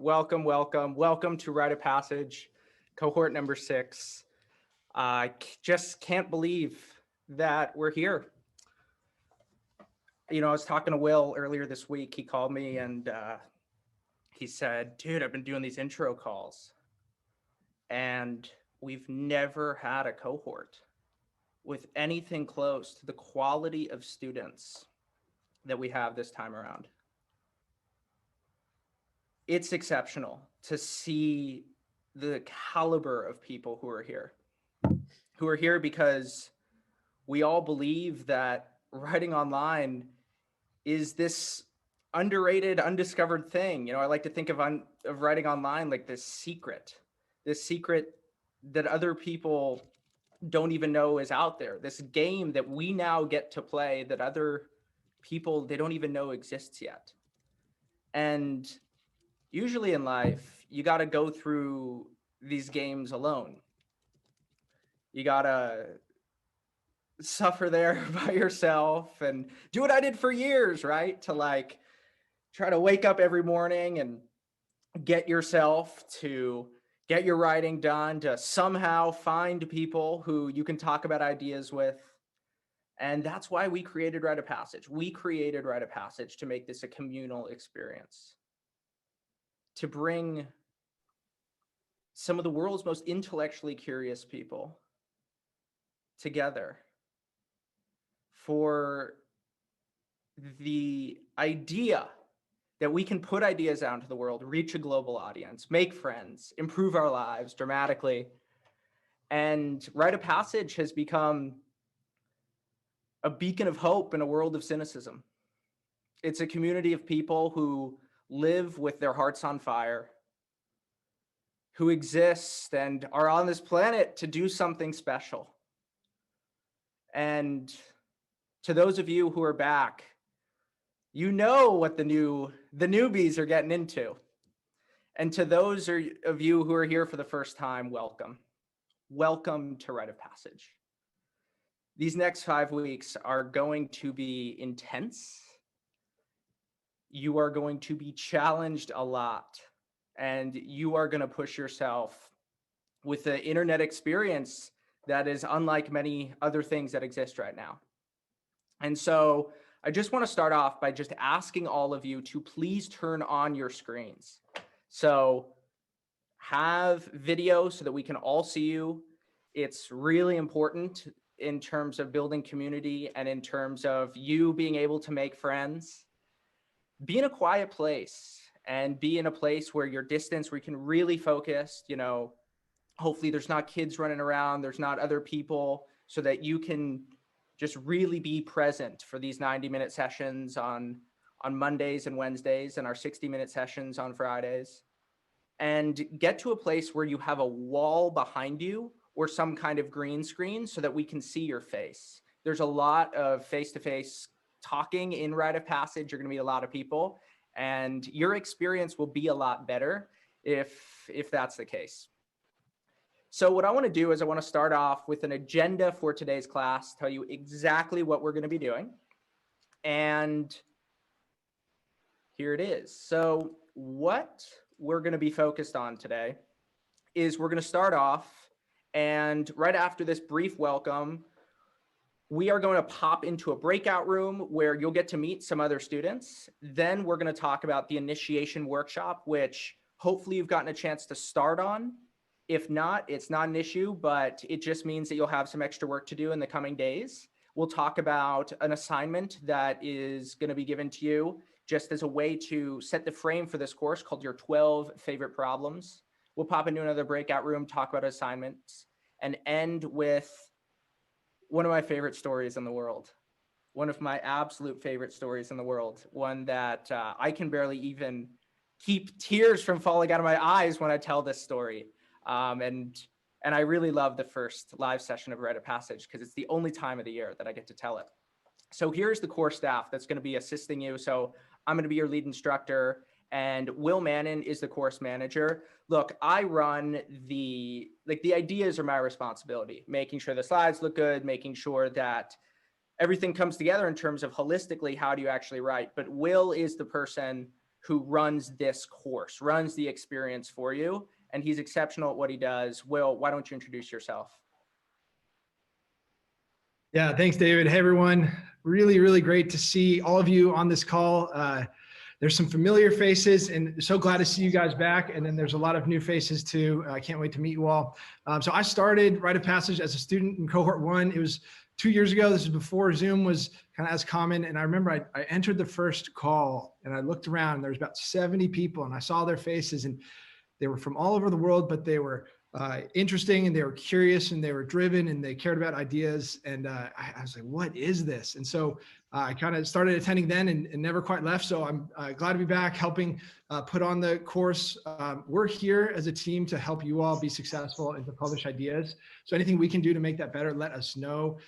Welcome to Rite of Passage, cohort number 6. I just can't believe that we're here. I was talking to Will earlier this week. He called me and he said, dude, I've been doing these intro calls and we've never had a cohort with anything close to the quality of students that we have this time around. It's exceptional to see the caliber of people who are here because we all believe that writing online is this underrated, undiscovered thing. I like to think of writing online like this secret that other people don't even know is out there, this game that we now get to play that other people, they don't even know exists yet. And usually in life, you got to go through these games alone. You got to suffer there by yourself and do what I did for years, right? To try to wake up every morning and get yourself to get your writing done, to somehow find people who you can talk about ideas with. And that's why we created Rite of Passage. We created Rite of Passage to make this a communal experience, to bring some of the world's most intellectually curious people together for the idea that we can put ideas out into the world, reach a global audience, make friends, improve our lives dramatically. And Rite of Passage has become a beacon of hope in a world of cynicism. It's a community of people who live with their hearts on fire, who exist and are on this planet to do something special. And to those of you who are back, you know what the newbies are getting into. And to those of you who are here for the first time, welcome. Welcome to Rite of Passage. These next 5 weeks are going to be intense. You are going to be challenged a lot, and you are going to push yourself with the internet experience that is unlike many other things that exist right now. And so I just want to start off by just asking all of you to please turn on your screens. So have video so that we can all see you. It's really important in terms of building community and in terms of you being able to make friends. Be in a quiet place and be in a place where you're distanced, where you can really focus. Hopefully there's not kids running around, there's not other people, so that you can just really be present for these 90-minute sessions on Mondays and Wednesdays and our 60-minute sessions on Fridays. And get to a place where you have a wall behind you or some kind of green screen so that we can see your face. There's a lot of face-to-face talking in Rite of Passage. You're going to meet a lot of people, and your experience will be a lot better if that's the case. So what I want to do is I want to start off with an agenda for today's class, tell you exactly what we're going to be doing. And here it is. So what we're going to be focused on today is we're going to start off, and right after this brief welcome, we are going to pop into a breakout room where you'll get to meet some other students. Then we're going to talk about the initiation workshop, which hopefully you've gotten a chance to start on. If not, it's not an issue, but it just means that you'll have some extra work to do in the coming days. We'll talk about an assignment that is going to be given to you just as a way to set the frame for this course called your 12 favorite problems. We'll pop into another breakout room, talk about assignments, and end with one of my favorite stories in the world. One of my absolute favorite stories in the world. One that I can barely even keep tears from falling out of my eyes when I tell this story. And I really love the first live session of Rite of Passage because it's the only time of the year that I get to tell it. So here's the core staff that's going to be assisting you. So I'm going to be your lead instructor, and Will Mannon is the course manager. Look, I run the ideas are my responsibility, making sure the slides look good, making sure that everything comes together in terms of holistically, how do you actually write? But Will is the person who runs this course, runs the experience for you, and he's exceptional at what he does. Will, why don't you introduce yourself? Yeah, thanks, David. Hey, everyone. Really, really great to see all of you on this call. There's some familiar faces, and so glad to see you guys back. And then there's a lot of new faces too. I can't wait to meet you all. So I started Rite of Passage as a student in cohort 1. It was 2 years ago. This is before Zoom was kind of as common. And I remember I entered the first call and I looked around and there was about 70 people and I saw their faces and they were from all over the world, but they were interesting and they were curious and they were driven and they cared about ideas. And I was like, what is this? And so I kind of started attending then and never quite left. So I'm glad to be back helping put on the course. We're here as a team to help you all be successful and to publish ideas. So anything we can do to make that better, let us know.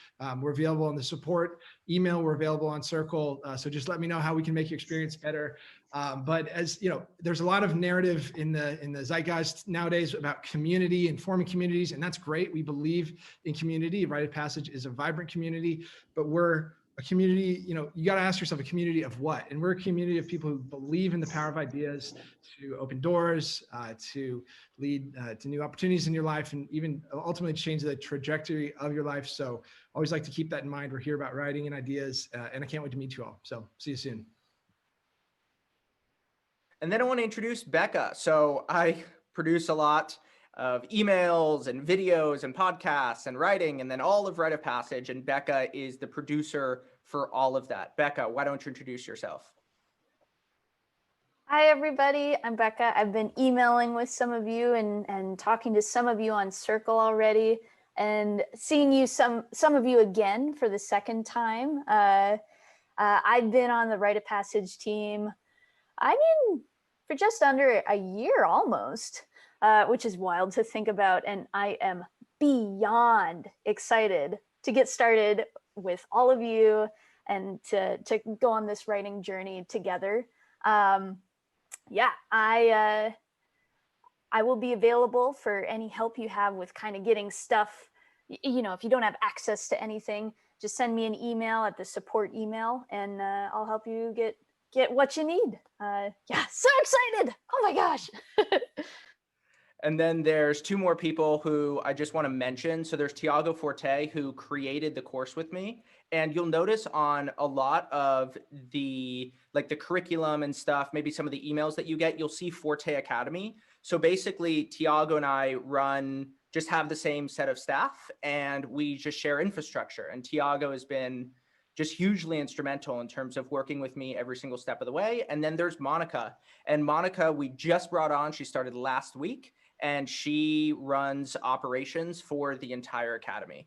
We're available on the support email. We're available on Circle. So just let me know how we can make your experience better. But as you know, there's a lot of narrative in the zeitgeist nowadays about community and forming communities, and that's great. We believe in community. Rite of Passage is a vibrant community, but we're a community, you got to ask yourself, a community of what? And we're a community of people who believe in the power of ideas to open doors, to lead to new opportunities in your life, and even ultimately change the trajectory of your life. So always like to keep that in mind. We're here about writing and ideas, and I can't wait to meet you all. So see you soon. And then I want to introduce Becca. So I produce a lot of emails and videos and podcasts and writing, and then all of Rite of Passage. And Becca is the producer for all of that. Becca, why don't you introduce yourself? Hi, everybody. I'm Becca. I've been emailing with some of you and talking to some of you on Circle already, and seeing you some of you again for the second time. I've been on the Rite of Passage team, for just under a year almost, which is wild to think about. And I am beyond excited to get started with all of you and to go on this writing journey together. I will be available for any help you have with kind of getting stuff. If you don't have access to anything, just send me an email at the support email, and I'll help you get what you need. So excited! Oh my gosh! And then there's 2 more people who I just want to mention. So there's Tiago Forte, who created the course with me. And you'll notice on a lot of the curriculum and stuff, maybe some of the emails that you get, you'll see Forte Academy. So basically Tiago and I just have the same set of staff and we just share infrastructure. And Tiago has been just hugely instrumental in terms of working with me every single step of the way. And then there's Monica. And Monica, we just brought on, she started last week, and she runs operations for the entire academy.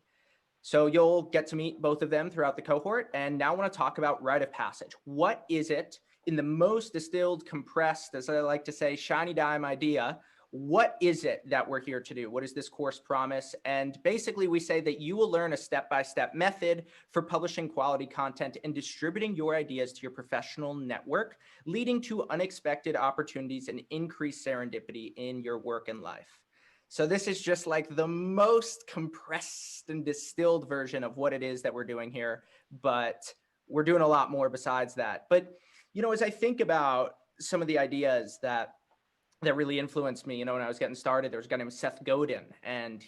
So you'll get to meet both of them throughout the cohort. And now I want to talk about Rite of Passage. What is it in the most distilled, compressed, as I like to say, shiny dime idea? What is it that we're here to do? What does this course promise? And basically we say that you will learn a step-by-step method for publishing quality content and distributing your ideas to your professional network, leading to unexpected opportunities and increased serendipity in your work and life. So this is just like the most compressed and distilled version of what it is that we're doing here, but we're doing a lot more besides that. But, as I think about some of the ideas that really influenced me, when I was getting started, there was a guy named Seth Godin, and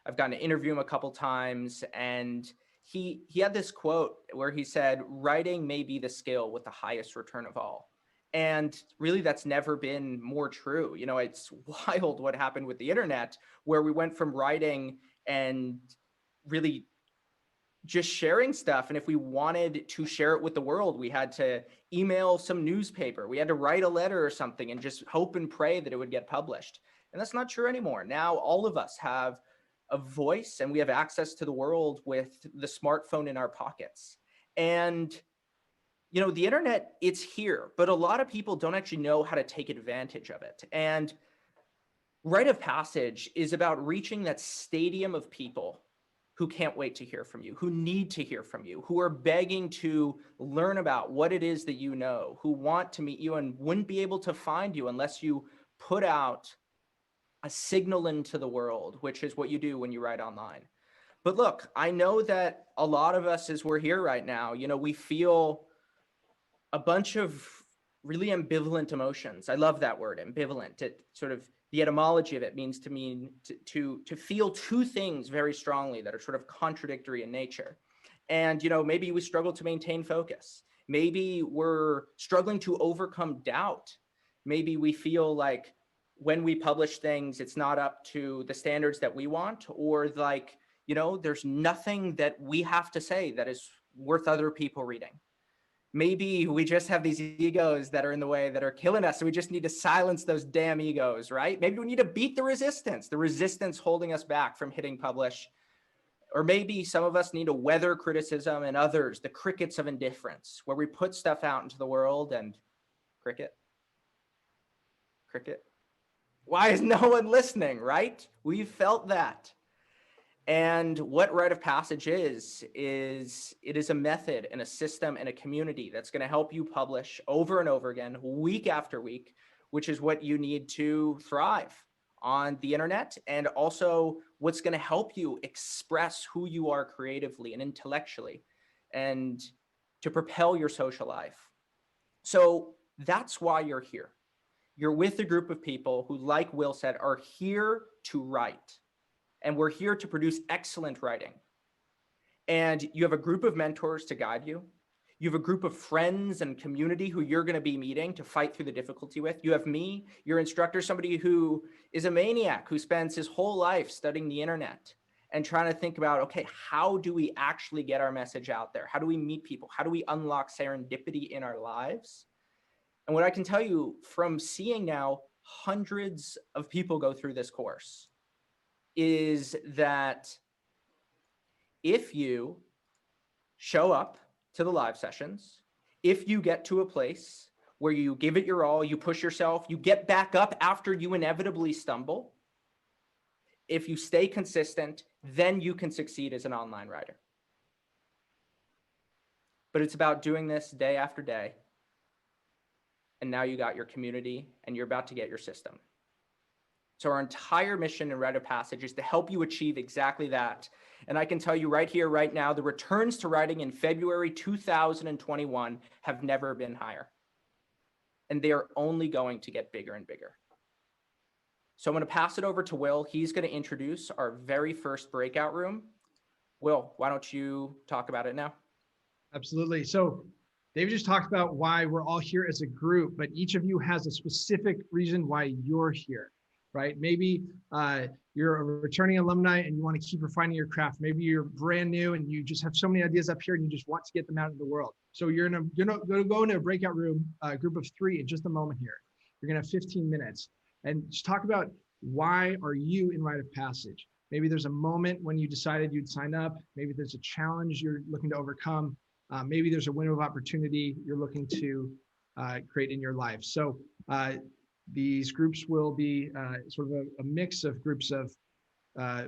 I've gotten to interview him a couple times, and he had this quote where he said, "Writing may be the skill with the highest return of all." And really, that's never been more true. It's wild what happened with the internet, where we went from writing and really just sharing stuff. And if we wanted to share it with the world, we had to email some newspaper. We had to write a letter or something and just hope and pray that it would get published. And that's not true anymore. Now, all of us have a voice and we have access to the world with the smartphone in our pockets. And the internet, it's here, but a lot of people don't actually know how to take advantage of it. And Rite of Passage is about reaching that stadium of people who can't wait to hear from you, who need to hear from you, who are begging to learn about what it is that you know, who want to meet you and wouldn't be able to find you unless you put out a signal into the world, which is what you do when you write online. But look, I know that a lot of us, as we're here right now, we feel a bunch of really ambivalent emotions. I love that word, ambivalent. It sort of, the etymology of it means to feel two things very strongly that are sort of contradictory in nature. And, maybe we struggle to maintain focus. Maybe we're struggling to overcome doubt. Maybe we feel like when we publish things, it's not up to the standards that we want, or like, there's nothing that we have to say that is worth other people reading. Maybe we just have these egos that are in the way that are killing us. So we just need to silence those damn egos, right? Maybe we need to beat the resistance holding us back from hitting publish. Or maybe some of us need to weather criticism, and others, the crickets of indifference, where we put stuff out into the world and cricket. Why is no one listening, right? We've felt that. And what rite of passage is it is a method and a system and a community that's going to help you publish over and over again, week after week, which is what you need to thrive on the internet, and also what's going to help you express who you are creatively and intellectually, and to propel your social life. So that's why you're here. You're with a group of people who, like Will said, are here to write. And we're here to produce excellent writing. And you have a group of mentors to guide you. You have a group of friends and community who you're going to be meeting to fight through the difficulty with. You have me, your instructor, somebody who is a maniac, who spends his whole life studying the internet and trying to think about, okay, how do we actually get our message out there? How do we meet people? How do we unlock serendipity in our lives? And what I can tell you from seeing now hundreds of people go through this course is that if you show up to the live sessions, if you get to a place where you give it your all, you push yourself, you get back up after you inevitably stumble, if you stay consistent, then you can succeed as an online writer. But it's about doing this day after day. And now you got your community and you're about to get your system. So our entire mission in Rite of Passage is to help you achieve exactly that. And I can tell you right here, right now, the returns to writing in February 2021 have never been higher. And they are only going to get bigger and bigger. So I'm going to pass it over to Will. He's going to introduce our very first breakout room. Will, why don't you talk about it now? Absolutely. So David just talked about why we're all here as a group, but each of you has a specific reason why you're here. Right? Maybe you're a returning alumni and you want to keep refining your craft. Maybe you're brand new and you just have so many ideas up here and you just want to get them out in the world. So you're going to go into a breakout room, group of 3 in just a moment here. You're going to have 15 minutes and just talk about why are you in Rite of Passage. Maybe there's a moment when you decided you'd sign up. Maybe there's a challenge you're looking to overcome. Maybe there's a window of opportunity you're looking to create in your life. So these groups will be sort of a mix of groups of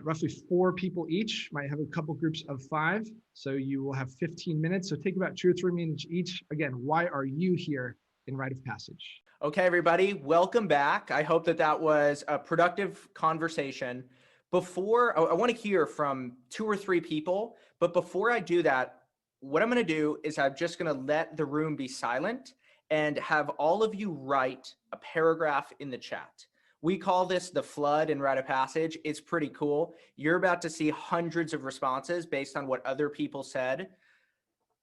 roughly 4 people each, might have a couple groups of 5. So you will have 15 minutes. So take about 2 or 3 minutes each. Again, why are you here in Rite of Passage? Okay, everybody, welcome back. I hope that was a productive conversation. Before, I want to hear from 2 or 3 people, but before I do that, what I'm going to do is I'm just going to let the room be silent and have all of you write a paragraph in the chat. We call this the flood in Rite of Passage. It's pretty cool. You're about to see hundreds of responses based on what other people said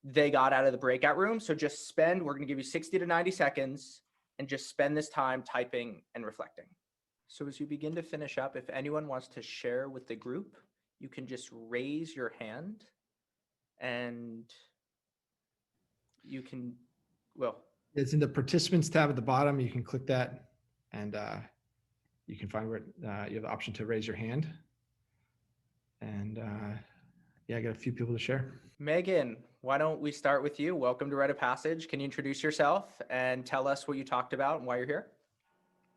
they got out of the breakout room. So just we're going to give you 60 to 90 seconds and just spend this time typing and reflecting. So as you begin to finish up, if anyone wants to share with the group, you can just raise your hand and you can, it's in the participants tab at the bottom. You can click that and you can find where you have the option to raise your hand. And yeah, I got a few people to share. Megan, why don't we start with you? Welcome to Rite of Passage. Can you introduce yourself and tell us what you talked about and why you're here?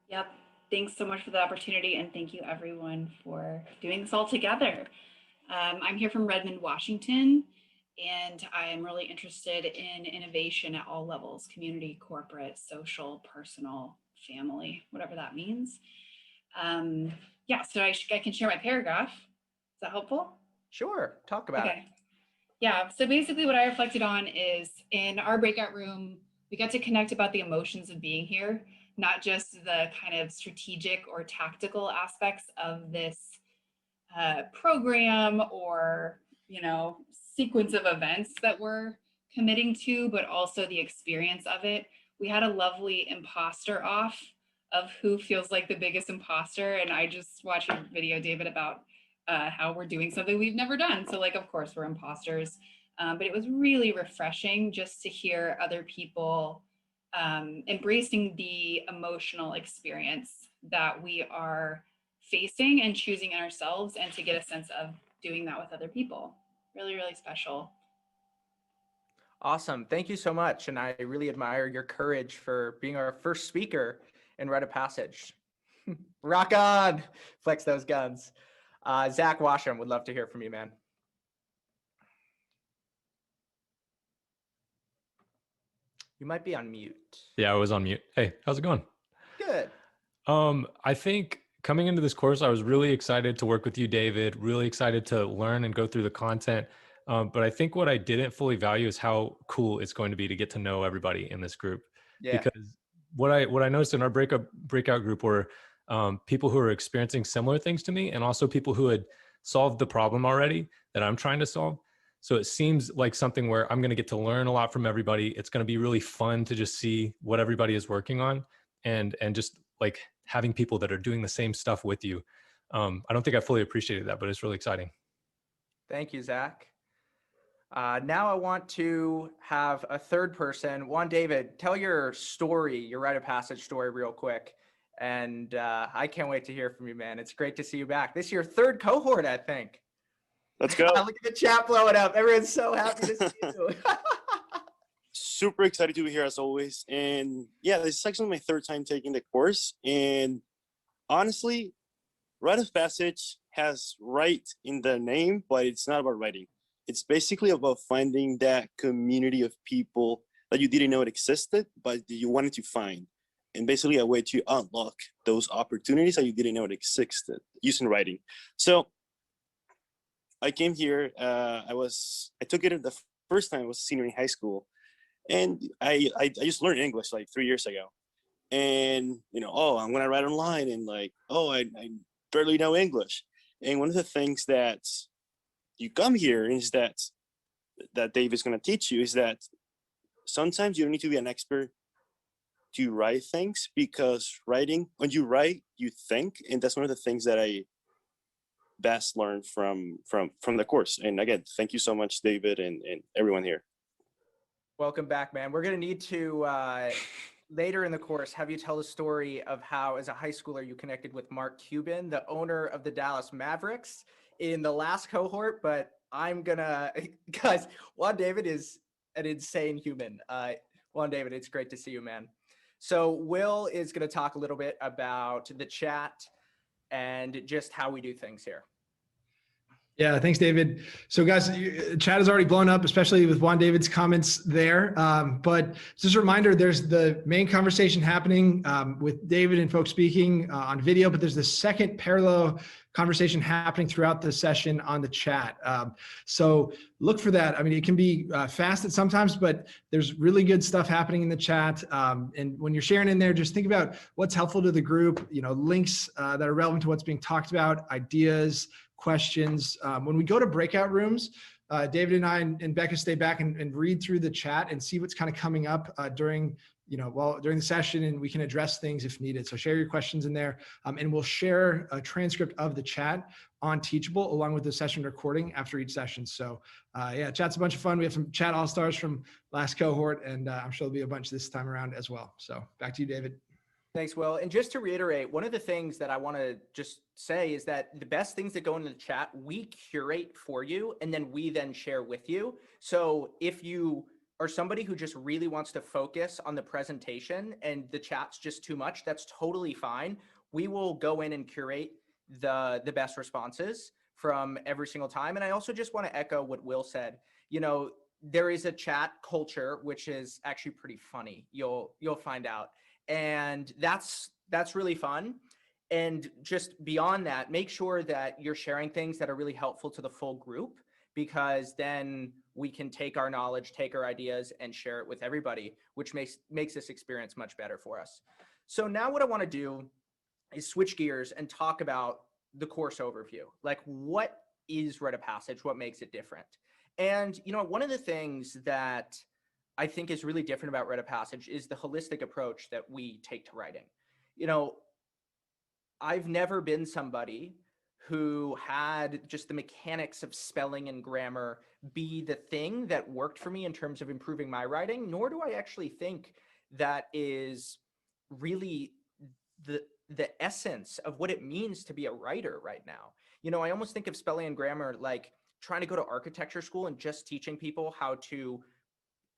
Yep. Thanks so much for the opportunity. And thank you everyone for doing this all together. I'm here from Redmond, Washington. And I am really interested in innovation at all levels: community, corporate, social, personal, family, whatever that means. Yeah, so I can share my paragraph. Is that helpful? Sure, talk about it. Yeah, so basically what I reflected on is in our breakout room, we got to connect about the emotions of being here, not just the kind of strategic or tactical aspects of this program or, sequence of events that we're committing to, but also the experience of it. We had a lovely imposter off of who feels like the biggest imposter. And I just watched a video, David, about how we're doing something we've never done. So like, of course, we're imposters. But it was really refreshing just to hear other people embracing the emotional experience that we are facing and choosing in ourselves, and to get a sense of doing that with other people. Really, really special. Awesome. Thank you so much. And I really admire your courage for being our first speaker in Rite of Passage. Rock on. Flex those guns. Zach Washam, would love to hear from you, man. You might be on mute. Yeah, I was on mute. Hey, how's it going? Good. I think coming into this course, I was really excited to work with you, David, really excited to learn and go through the content. But I think what I didn't fully value is how cool it's going to be to get to know everybody in this group. Yeah. Because what I noticed in our breakout group were people who are experiencing similar things to me, and also people who had solved the problem already that I'm trying to solve. So it seems like something where I'm going to get to learn a lot from everybody. It's going to be really fun to just see what everybody is working on, and just like having people that are doing the same stuff with you. I don't think I fully appreciated that, but it's really exciting. Thank you, Zach. Now I want to have a third person. Juan David, tell your story, your Rite of Passage story real quick. And I can't wait to hear from you, man. It's great to see you back. This is your third cohort, I think. Let's go. Look at the chat blowing up. Everyone's so happy to see you. Super excited to be here as always. And yeah, this is actually my third time taking the course. And honestly, Rite of Passage has write in the name, but it's not about writing. It's basically about finding that community of people that you didn't know it existed, but you wanted to find. And basically a way to unlock those opportunities that you didn't know it existed using writing. So I came here, I took it the first time I was a senior in high school. And I just learned English like 3 years ago. And, I'm going to write online, and like, I barely know English. And one of the things that you come here is that Dave is going to teach you is that sometimes you don't need to be an expert to write things, because writing, when you write, you think. And that's one of the things that I best learned from the course. And again, thank you so much, David, and everyone here. Welcome back, man. We're going to need to, later in the course, have you tell the story of how, as a high schooler, you connected with Mark Cuban, the owner of the Dallas Mavericks, in the last cohort. But I'm going to, guys, Juan David is an insane human. Juan David, it's great to see you, man. So Will is going to talk a little bit about the chat and just how we do things here. Yeah, thanks, David. So guys, chat has already blown up, especially with Juan David's comments there. But just a reminder, there's the main conversation happening with David and folks speaking on video, but there's the second parallel conversation happening throughout the session on the chat. So look for that. I mean, it can be fast at sometimes, but there's really good stuff happening in the chat. And when you're sharing in there, just think about what's helpful to the group, links that are relevant to what's being talked about, ideas, questions. When we go to breakout rooms, David and I and Becca stay back and read through the chat and see what's kind of coming up during the session, and we can address things if needed. So share your questions in there, and we'll share a transcript of the chat on Teachable along with the session recording after each session. So yeah, chat's a bunch of fun. We have some chat all-stars from last cohort, and I'm sure there'll be a bunch this time around as well. So back to you, David. Thanks, Will. And just to reiterate, one of the things that I want to just say is that the best things that go into the chat, we curate for you, and then we then share with you. So if you are somebody who just really wants to focus on the presentation and the chat's just too much, that's totally fine. We will go in and curate the best responses from every single time. And I also just want to echo what Will said. There is a chat culture, which is actually pretty funny. You'll find out. And that's really fun. And just beyond that, make sure that you're sharing things that are really helpful to the full group, because then we can take our knowledge, take our ideas, and share it with everybody, which makes this experience much better for us. So now what I want to do is switch gears and talk about the course overview. Like, what is rite of passage? What makes it different? And, you know, one of the things that I think is really different about rite of passage is the holistic approach that we take to writing. You know, I've never been somebody who had just the mechanics of spelling and grammar be the thing that worked for me in terms of improving my writing, nor do I actually think that is really the essence of what it means to be a writer right now. You know, I almost think of spelling and grammar like trying to go to architecture school and just teaching people how to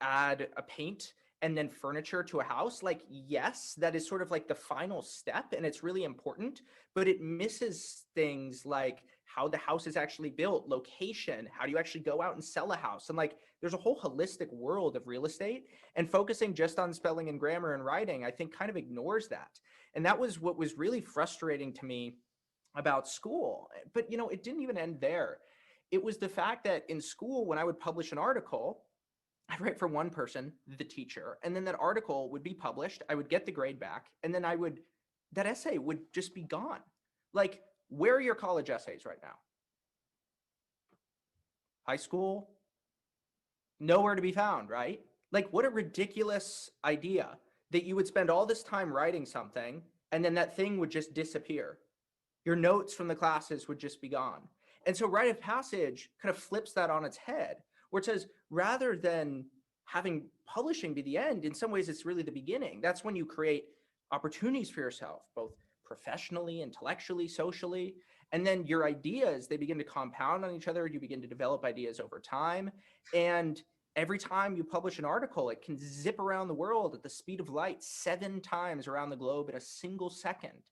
add a paint and then furniture to a house. Like, yes, that is sort of like the final step and it's really important, but it misses things like how the house is actually built, location, how do you actually go out and sell a house? And like, there's a whole holistic world of real estate, and focusing just on spelling and grammar and writing, I think kind of ignores that. And that was what was really frustrating to me about school. But, you know, it didn't even end there. It was the fact that in school, when I would publish an article, I'd write for one person, the teacher, and then that article would be published. I would get the grade back, and then that essay would just be gone. Like, where are your college essays right now? High school? Nowhere to be found, right? Like, what a ridiculous idea that you would spend all this time writing something, and then that thing would just disappear. Your notes from the classes would just be gone. And so rite of passage kind of flips that on its head, where it says, rather than having publishing be the end, in some ways it's really the beginning. That's when you create opportunities for yourself, both professionally, intellectually, socially, and then your ideas, they begin to compound on each other. You begin to develop ideas over time. And every time you publish an article, it can zip around the world at the speed of light 7 times around the globe in a single second.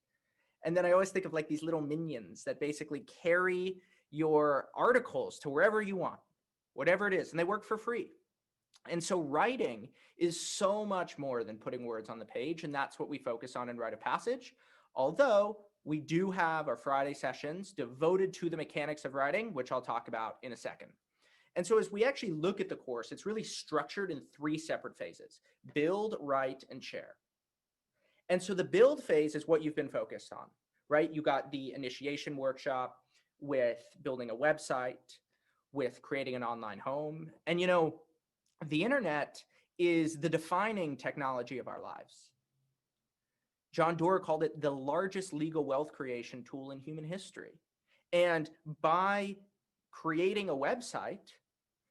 And then I always think of like these little minions that basically carry your articles to wherever you want, whatever it is, and they work for free. And so writing is so much more than putting words on the page, and that's what we focus on in Rite of Passage. Although we do have our Friday sessions devoted to the mechanics of writing, which I'll talk about in a second. And so as we actually look at the course, it's really structured in 3 separate phases: build, write, and share. And so the build phase is what you've been focused on, right? You got the initiation workshop with building a website, with creating an online home. And, you know, the internet is the defining technology of our lives. John Doerr called it the largest legal wealth creation tool in human history. And by creating a website,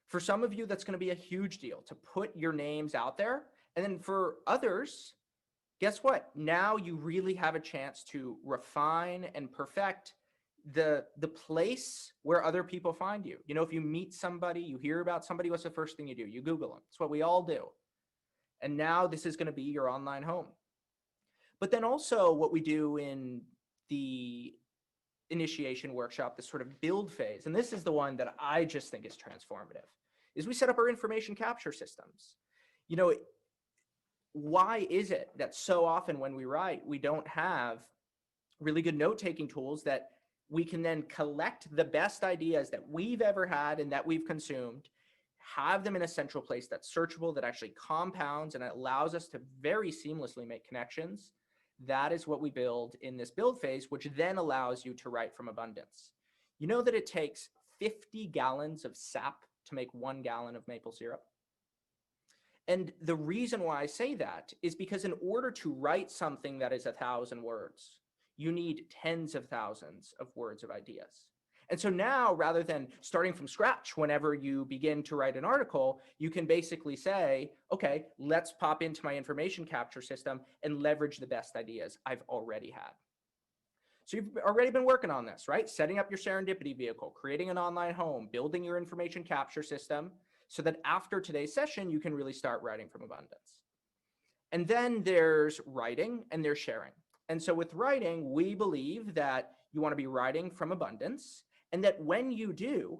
for some of you, that's going to be a huge deal to put your names out there. And then for others, guess what? Now you really have a chance to refine and perfect the place where other people find you. You know, if you meet somebody, you hear about somebody, what's the first thing you do? You Google them. It's what we all do. And now this is going to be your online home. But then also what we do in the initiation workshop, this sort of build phase, and this is the one that I just think is transformative, is we set up our information capture systems. You know, why is it that so often when we write, we don't have really good note-taking tools that we can then collect the best ideas that we've ever had and that we've consumed, have them in a central place that's searchable, that actually compounds, and it allows us to very seamlessly make connections? That is what we build in this build phase, which then allows you to write from abundance. You know that it takes 50 gallons of sap to make 1 gallon of maple syrup? And the reason why I say that is because in order to write something that is 1,000 words, you need tens of thousands of words of ideas. And so now, rather than starting from scratch whenever you begin to write an article, you can basically say, okay, let's pop into my information capture system and leverage the best ideas I've already had. So you've already been working on this, right? Setting up your serendipity vehicle, creating an online home, building your information capture system, so that after today's session, you can really start writing from abundance. And then there's writing and there's sharing. And so with writing, we believe that you want to be writing from abundance, and that when you do,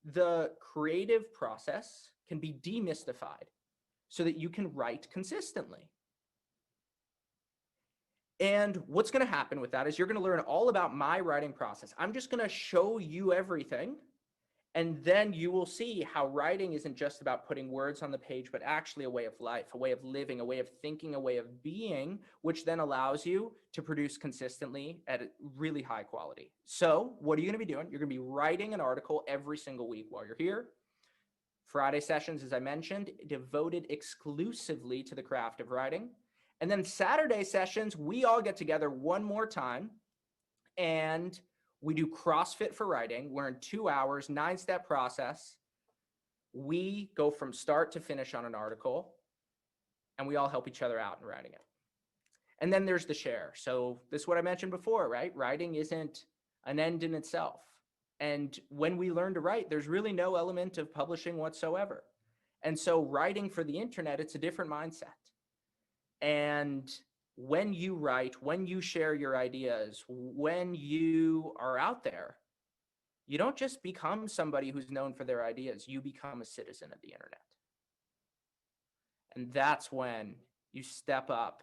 the creative process can be demystified so that you can write consistently. And what's going to happen with that is you're going to learn all about my writing process. I'm just going to show you everything. And then you will see how writing isn't just about putting words on the page, but actually a way of life, a way of living, a way of thinking, a way of being, which then allows you to produce consistently at a really high quality. So what are you going to be doing? You're going to be writing an article every single week while you're here. Friday sessions, as I mentioned, devoted exclusively to the craft of writing. And then Saturday sessions, we all get together one more time and we do CrossFit for writing. We're in 2 hours, 9-step process. We go from start to finish on an article and we all help each other out in writing it. And then there's the share. So this is what I mentioned before, right? Writing isn't an end in itself. And when we learn to write, there's really no element of publishing whatsoever. And so writing for the internet, it's a different mindset. And when you write, when you share your ideas, when you are out there, you don't just become somebody who's known for their ideas, you become a citizen of the internet. And that's when you step up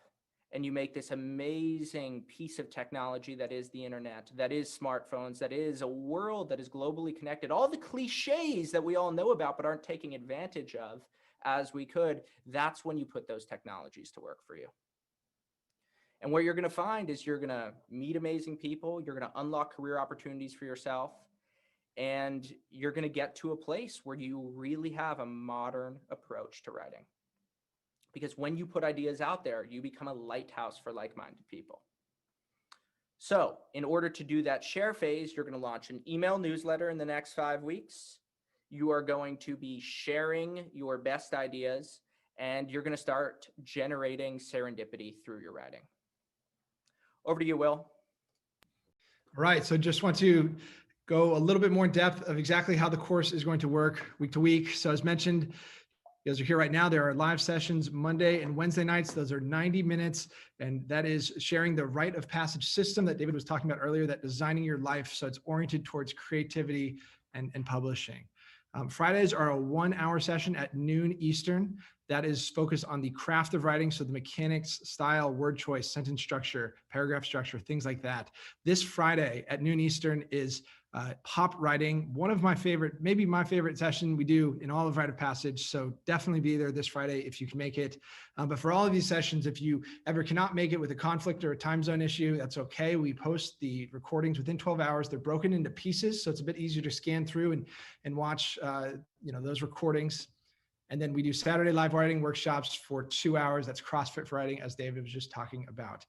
and you make this amazing piece of technology that is the internet, that is smartphones, that is a world that is globally connected. All the cliches that we all know about but aren't taking advantage of as we could, that's when you put those technologies to work for you. And what you're going to find is you're going to meet amazing people, you're going to unlock career opportunities for yourself, and you're going to get to a place where you really have a modern approach to writing. Because when you put ideas out there, you become a lighthouse for like-minded people. So in order to do that share phase, you're going to launch an email newsletter in the next 5 weeks. You are going to be sharing your best ideas, and you're going to start generating serendipity through your writing. Over to you, Will. All right. So just want to go a little bit more in depth of exactly how the course is going to work week to week. So as mentioned, you guys are here right now. There are live sessions Monday and Wednesday nights. Those are 90 minutes. And that is sharing the rite of passage system that David was talking about earlier, that designing your life so it's oriented towards creativity and publishing. Fridays are a 1-hour session at noon Eastern. That is focused on the craft of writing. So the mechanics, style, word choice, sentence structure, paragraph structure, things like that. This Friday at noon Eastern is pop writing. One of my favorite, maybe my favorite session we do in all of Rite of Passage. So definitely be there this Friday if you can make it. But for all of these sessions, if you ever cannot make it with a conflict or a time zone issue, that's okay. We post the recordings within 12 hours. They're broken into pieces, so it's a bit easier to scan through and watch those recordings. And then we do Saturday live writing workshops for 2 hours. That's CrossFit for writing, as David was just talking about.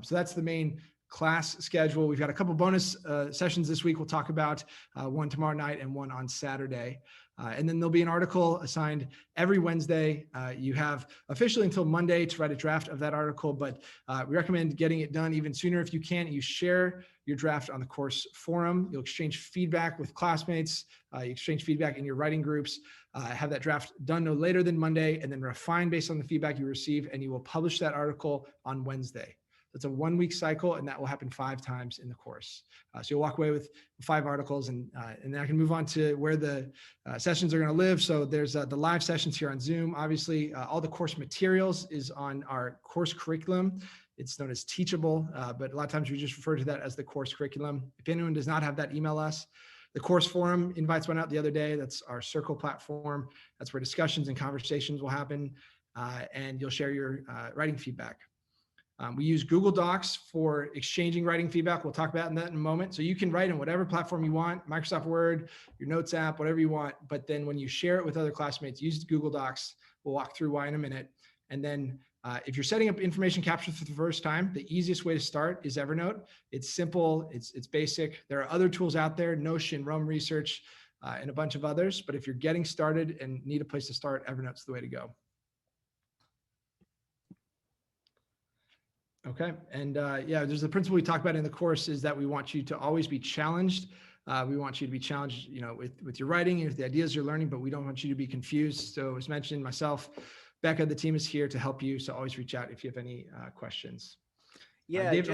So that's the main class schedule. We've got a couple bonus sessions this week we'll talk about, one tomorrow night and one on Saturday. And then there'll be an article assigned every Wednesday. You have officially until Monday to write a draft of that article, but we recommend getting it done even sooner if you can. You share your draft on the course forum. You'll exchange feedback with classmates. You exchange feedback in your writing groups. Have that draft done no later than Monday, and then refine based on the feedback you receive, and you will publish that article on Wednesday. It's a 1-week cycle, and that will happen 5 times in the course. So you'll walk away with 5 articles, and then I can move on to where the sessions are going to live. So there's the live sessions here on Zoom. Obviously, all the course materials is on our course curriculum. It's known as Teachable, but a lot of times we just refer to that as the course curriculum. If anyone does not have that, email us. The course forum invites went out the other day. That's our Circle platform. That's where discussions and conversations will happen, and you'll share your writing feedback. We use Google Docs for exchanging writing feedback. We'll talk about that in a moment. So you can write in whatever platform you want, Microsoft Word, your Notes app, whatever you want. But then when you share it with other classmates, use Google Docs. We'll walk through why in a minute. And then if you're setting up information capture for the first time, the easiest way to start is Evernote. It's simple, it's basic. There are other tools out there, Notion, Rome Research, and a bunch of others. But if you're getting started and need a place to start, Evernote's the way to go. Okay. And there's the principle we talk about in the course is that we want you to always be challenged. We want you to be challenged, with your writing and with the ideas you're learning, but we don't want you to be confused. So as mentioned, myself, Becca, the team is here to help you. So always reach out if you have any questions. Yeah, David, I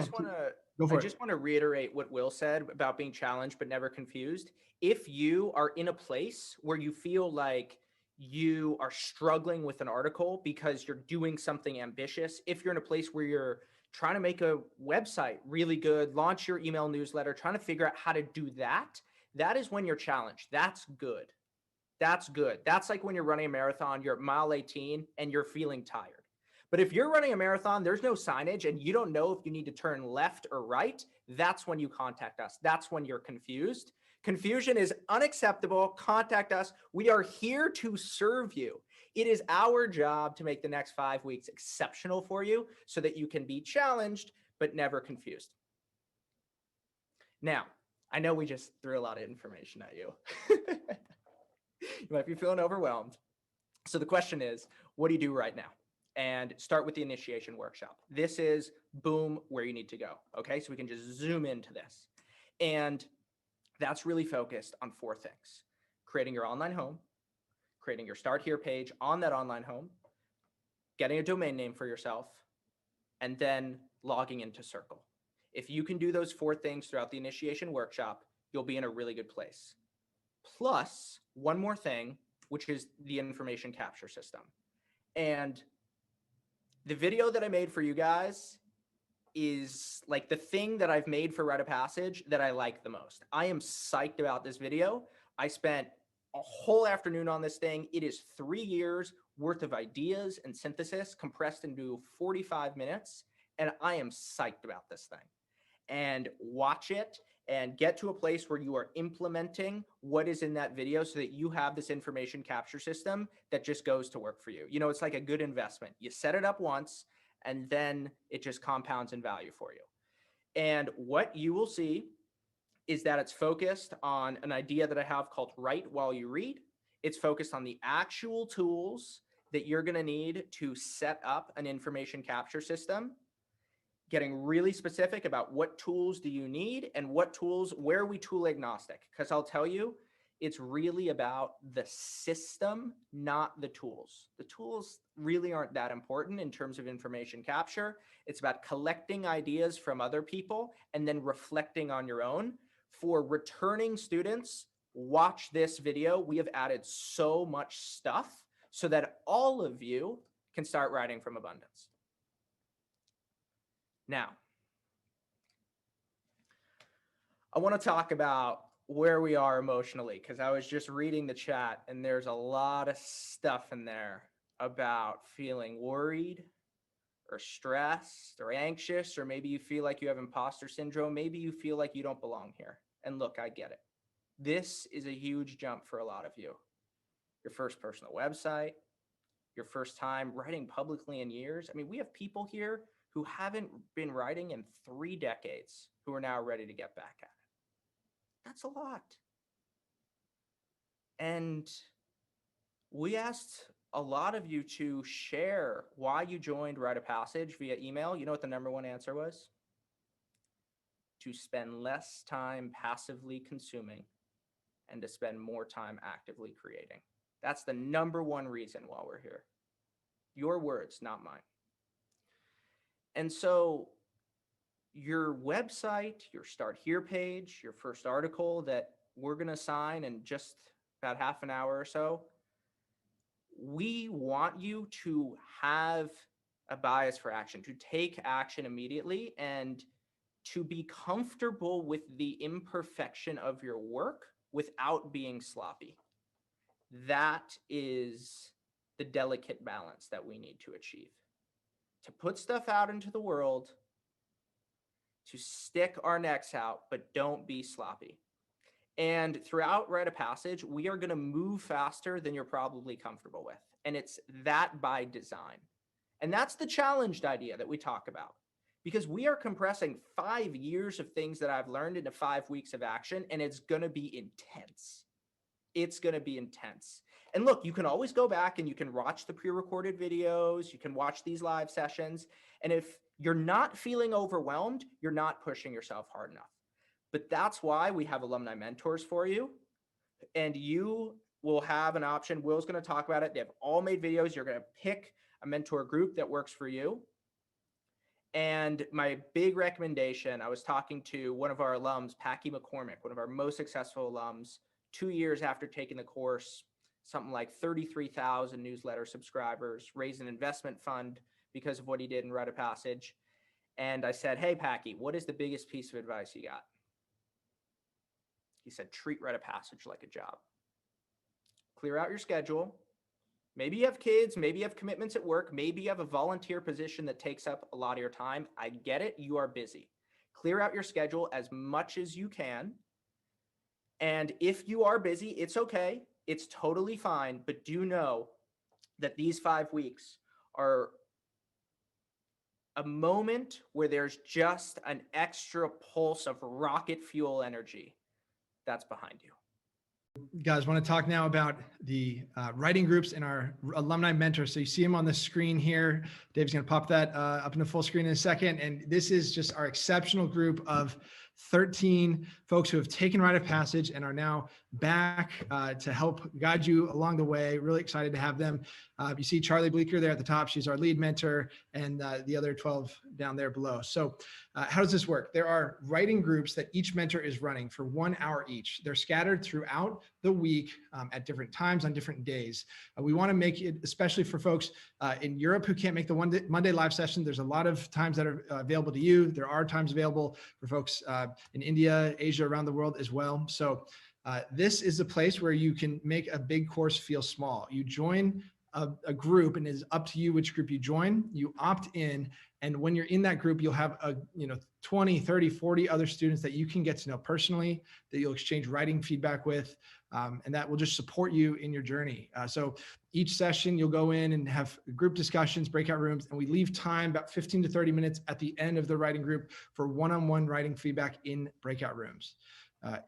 just want to reiterate what Will said about being challenged but never confused. If you are in a place where you feel like you are struggling with an article because you're doing something ambitious, if you're in a place where you're trying to make a website really good, launch your email newsletter, trying to figure out how to do that, that is when you're challenged. That's good. That's good. That's like when you're running a marathon, you're at mile 18 and you're feeling tired. But if you're running a marathon, there's no signage and you don't know if you need to turn left or right, that's when you contact us. That's when you're confused. Confusion is unacceptable. Contact us. We are here to serve you. It is our job to make the next 5 weeks exceptional for you so that you can be challenged, but never confused. Now, I know we just threw a lot of information at you. You might be feeling overwhelmed. So the question is, what do you do right now? And start with the initiation workshop. This is boom, where you need to go. Okay, so we can just zoom into this. And that's really focused on 4 things: creating your online home, creating your start here page on that online home, getting a domain name for yourself, and then logging into Circle. If you can do those 4 things throughout the initiation workshop, you'll be in a really good place. Plus, one more thing, which is the information capture system. And the video that I made for you guys is like the thing that I've made for Rite of Passage that I like the most. I am psyched about this video. I spent a whole afternoon on this thing. It is 3 years worth of ideas and synthesis compressed into 45 minutes. And I am psyched about this thing. And watch it and get to a place where you are implementing what is in that video so that you have this information capture system that just goes to work for you. You know, it's like a good investment. You set it up once and then it just compounds in value for you. And what you will see is that it's focused on an idea that I have called Write While You Read. It's focused on the actual tools that you're going to need to set up an information capture system, getting really specific about what tools do you need and what tools, where are we tool agnostic? Because I'll tell you, it's really about the system, not the tools. The tools really aren't that important in terms of information capture. It's about collecting ideas from other people and then reflecting on your own. For returning students, watch this video. We have added so much stuff so that all of you can start writing from abundance. Now, I want to talk about where we are emotionally, because I was just reading the chat and there's a lot of stuff in there about feeling worried or stressed or anxious, or maybe you feel like you have imposter syndrome. Maybe you feel like you don't belong here. And look, I get it. This is a huge jump for a lot of you. Your first personal website, your first time writing publicly in years. I mean, we have people here who haven't been writing in 3 decades who are now ready to get back at it. That's a lot. And we asked a lot of you to share why you joined Rite of Passage via email. You know what the #1 answer was? To spend less time passively consuming and to spend more time actively creating. That's the #1 reason why we're here. Your words, not mine. And so your website, your Start Here page, your first article that we're going to sign in just about half an hour or so, we want you to have a bias for action, to take action immediately and to be comfortable with the imperfection of your work without being sloppy. That is the delicate balance that we need to achieve. To put stuff out into the world, to stick our necks out, but don't be sloppy. And throughout Rite of Passage, we are going to move faster than you're probably comfortable with. And it's that by design. And that's the challenged idea that we talk about. Because we are compressing 5 years of things that I've learned into 5 weeks of action, and it's going to be intense. It's going to be intense. And look, you can always go back and you can watch the pre-recorded videos. You can watch these live sessions. And if you're not feeling overwhelmed, you're not pushing yourself hard enough. But that's why we have alumni mentors for you. And you will have an option. Will's going to talk about it. They have all made videos. You're going to pick a mentor group that works for you. And my big recommendation, I was talking to one of our alums, Packy McCormick, one of our most successful alums, 2 years after taking the course, something like 33,000 newsletter subscribers, raised an investment fund because of what he did in Rite of Passage. And I said, hey, Packy, what is the biggest piece of advice you got? He said, treat Rite of Passage like a job. Clear out your schedule. Maybe you have kids, maybe you have commitments at work, maybe you have a volunteer position that takes up a lot of your time. I get it, you are busy. Clear out your schedule as much as you can. And if you are busy, it's okay. It's totally fine. But do know that these 5 weeks are a moment where there's just an extra pulse of rocket fuel energy that's behind you. Guys, want to talk now about the writing groups and our alumni mentors. So you see them on the screen here. Dave's going to pop that up in the full screen in a second. And this is just our exceptional group of 13 folks who have taken Rite of Passage and are now back to help guide you along the way. Really excited to have them. You see Charlie Bleeker there at the top. She's our lead mentor, and the other 12 down there below. So how does this work? There are writing groups that each mentor is running for 1 hour each. They're scattered throughout the week at different times on different days. We want to make it, especially for folks in Europe who can't make the Monday live session. There's a lot of times that are available to you. There are times available for folks in India, Asia, around the world as well. So this is a place where you can make a big course feel small. You join a group, and it is up to you which group you join. You opt in, and when you're in that group, you'll have 20, 30, 40 other students that you can get to know personally, that you'll exchange writing feedback with, and that will just support you in your journey. So each session you'll go in and have group discussions, breakout rooms, and we leave time about 15 to 30 minutes at the end of the writing group for one-on-one writing feedback in breakout rooms.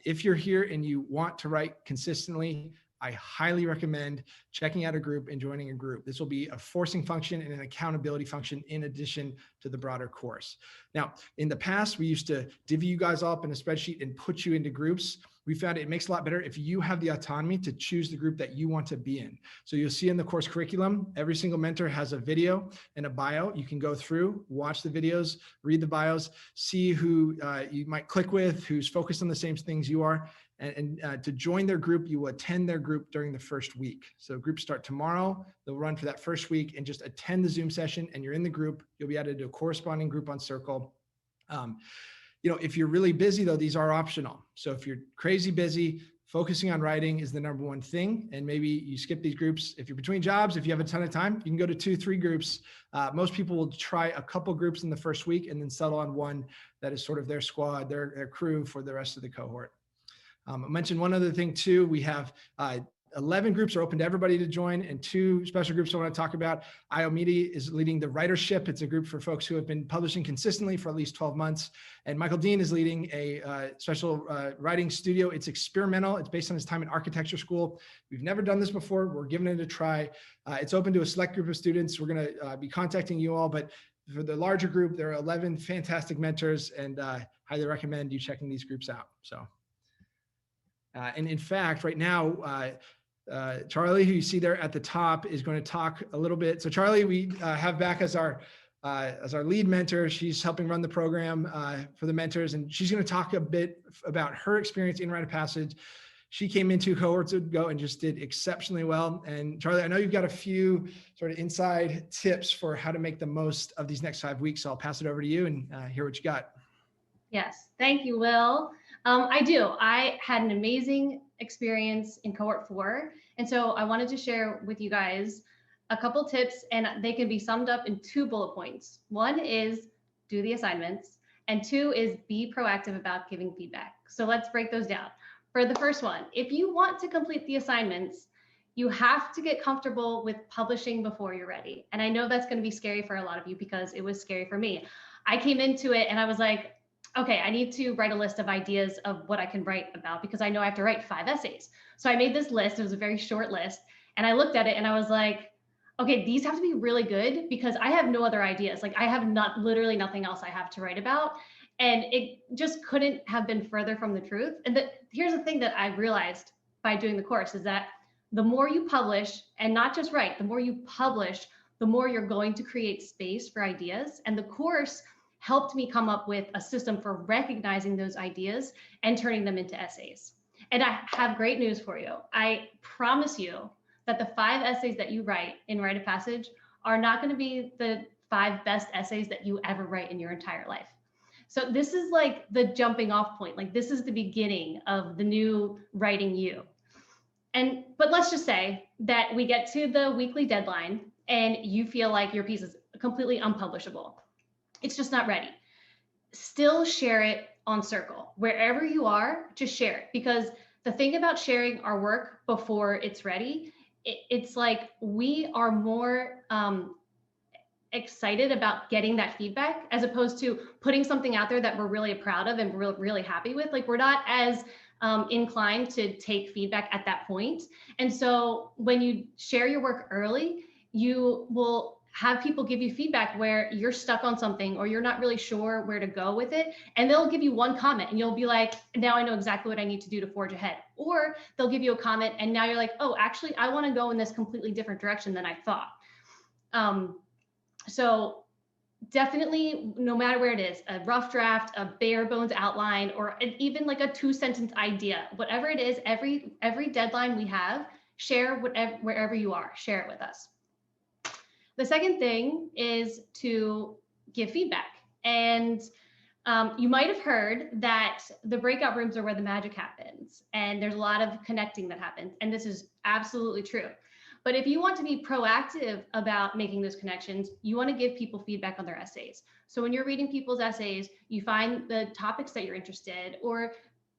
If you're here and you want to write consistently, I highly recommend checking out a group and joining a group. This will be a forcing function and an accountability function in addition to the broader course. Now, in the past, we used to divvy you guys up in a spreadsheet and put you into groups. We found it makes a lot better if you have the autonomy to choose the group that you want to be in. So you'll see in the course curriculum, every single mentor has a video and a bio. You can go through, watch the videos, read the bios, see who you might click with, who's focused on the same things you are. And to join their group, you will attend their group during the first week. So groups start tomorrow. They'll run for that first week, and just attend the Zoom session, and you're in the group. You'll be added to a corresponding group on Circle. If you're really busy though, these are optional. So if you're crazy busy, focusing on writing is the number one thing. And maybe you skip these groups. If you're between jobs, if you have a ton of time, you can go to 2-3 groups. Most people will try a couple groups in the first week and then settle on one that is sort of their squad, their crew for the rest of the cohort. I mentioned one other thing too. We have 11 groups are open to everybody to join, and 2 special groups I want to talk about. IO Media is leading the writership. It's a group for folks who have been publishing consistently for at least 12 months. And Michael Dean is leading a special writing studio. It's experimental. It's based on his time in architecture school. We've never done this before. We're giving it a try. It's open to a select group of students. We're going to be contacting you all, but for the larger group, there are 11 fantastic mentors, and highly recommend you checking these groups out. So. And in fact, right now, Charlie, who you see there at the top, is going to talk a little bit. So Charlie, we have back as our lead mentor. She's helping run the program for the mentors, and she's going to talk a bit about her experience in Rite of Passage. She came in 2 cohorts ago and just did exceptionally well. And Charlie, I know you've got a few sort of inside tips for how to make the most of these next 5 weeks. So I'll pass it over to you and hear what you got. Yes, thank you, Will. I do. I had an amazing experience in cohort 4. And so I wanted to share with you guys a couple tips, and they can be summed up in 2 bullet points. 1 is do the assignments, and 2 is be proactive about giving feedback. So let's break those down. For the first one, if you want to complete the assignments, you have to get comfortable with publishing before you're ready. And I know that's going to be scary for a lot of you because it was scary for me. I came into it and I was like, okay, I need to write a list of ideas of what I can write about because I know I have to write 5 essays. So I made this list. It was a very short list. And I looked at it and I was like, okay, these have to be really good because I have no other ideas. Like I have literally nothing else I have to write about. And it just couldn't have been further from the truth. And here's the thing that I realized by doing the course is that the more you publish, and not just write, the more you publish, the more you're going to create space for ideas. And the course helped me come up with a system for recognizing those ideas and turning them into essays. And I have great news for you. I promise you that the 5 essays that you write in Rite of Passage are not going to be the 5 best essays that you ever write in your entire life. So this is like the jumping off point. Like this is the beginning of the new writing you. But let's just say that we get to the weekly deadline and you feel like your piece is completely unpublishable. It's just not ready. Still share it on Circle. Wherever you are, just share it. Because the thing about sharing our work before it's ready, it's like we are more excited about getting that feedback as opposed to putting something out there that we're really proud of and we're really happy with. Like we're not as inclined to take feedback at that point. And so when you share your work early, you will have people give you feedback where you're stuck on something or you're not really sure where to go with it. And they'll give you one comment and you'll be like, now I know exactly what I need to do to forge ahead. Or they'll give you a comment and now you're like, oh, actually, I want to go in this completely different direction than I thought. So definitely, no matter where it is, a rough draft, a bare bones outline, or even like a 2-sentence idea, whatever it is, every deadline we have, share whatever, wherever you are, share it with us. The second thing is to give feedback. And you might have heard that the breakout rooms are where the magic happens. And there's a lot of connecting that happens. And this is absolutely true. But if you want to be proactive about making those connections, you want to give people feedback on their essays. So when you're reading people's essays, you find the topics that you're interested or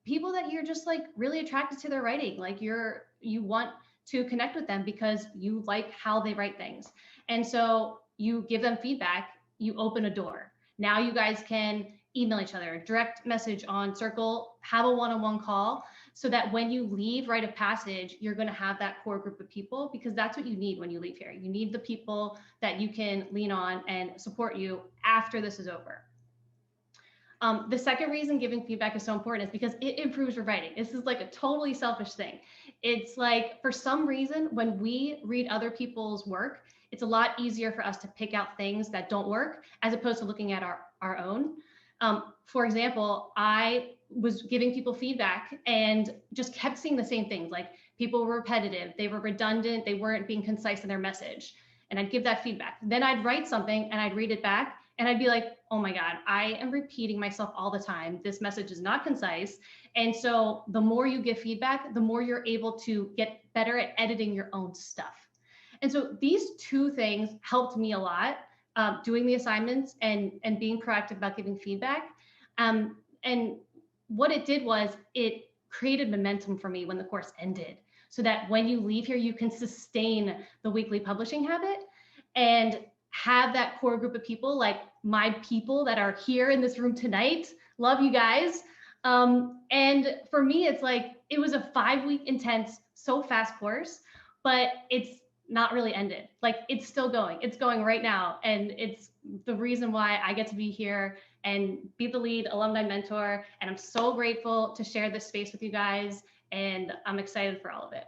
people that you're just like really attracted to their writing. Like you want to connect with them because you like how they write things. And so you give them feedback, you open a door. Now you guys can email each other, direct message on Circle, have a one-on-one call, so that when you leave Rite of Passage, you're going to have that core group of people, because that's what you need when you leave here. You need the people that you can lean on and support you after this is over. The second reason giving feedback is so important is because it improves your writing. This is like a totally selfish thing. It's like, for some reason, when we read other people's work, it's a lot easier for us to pick out things that don't work as opposed to looking at our own. For example, I was giving people feedback and just kept seeing the same things. Like people were repetitive, they were redundant, they weren't being concise in their message. And I'd give that feedback. Then I'd write something and I'd read it back and I'd be like, oh my God, I am repeating myself all the time. This message is not concise. And so the more you give feedback, the more you're able to get better at editing your own stuff. And so these two things helped me a lot, doing the assignments and being proactive about giving feedback. And what it did was it created momentum for me when the course ended, so that when you leave here, you can sustain the weekly publishing habit and have that core group of people, like my people that are here in this room tonight. Love you guys. And for me, it's like, it was a 5-week intense, so fast course, but it's not really ended. Like it's still going. It's going right now. And it's the reason why I get to be here and be the lead alumni mentor. And I'm so grateful to share this space with you guys. And I'm excited for all of it.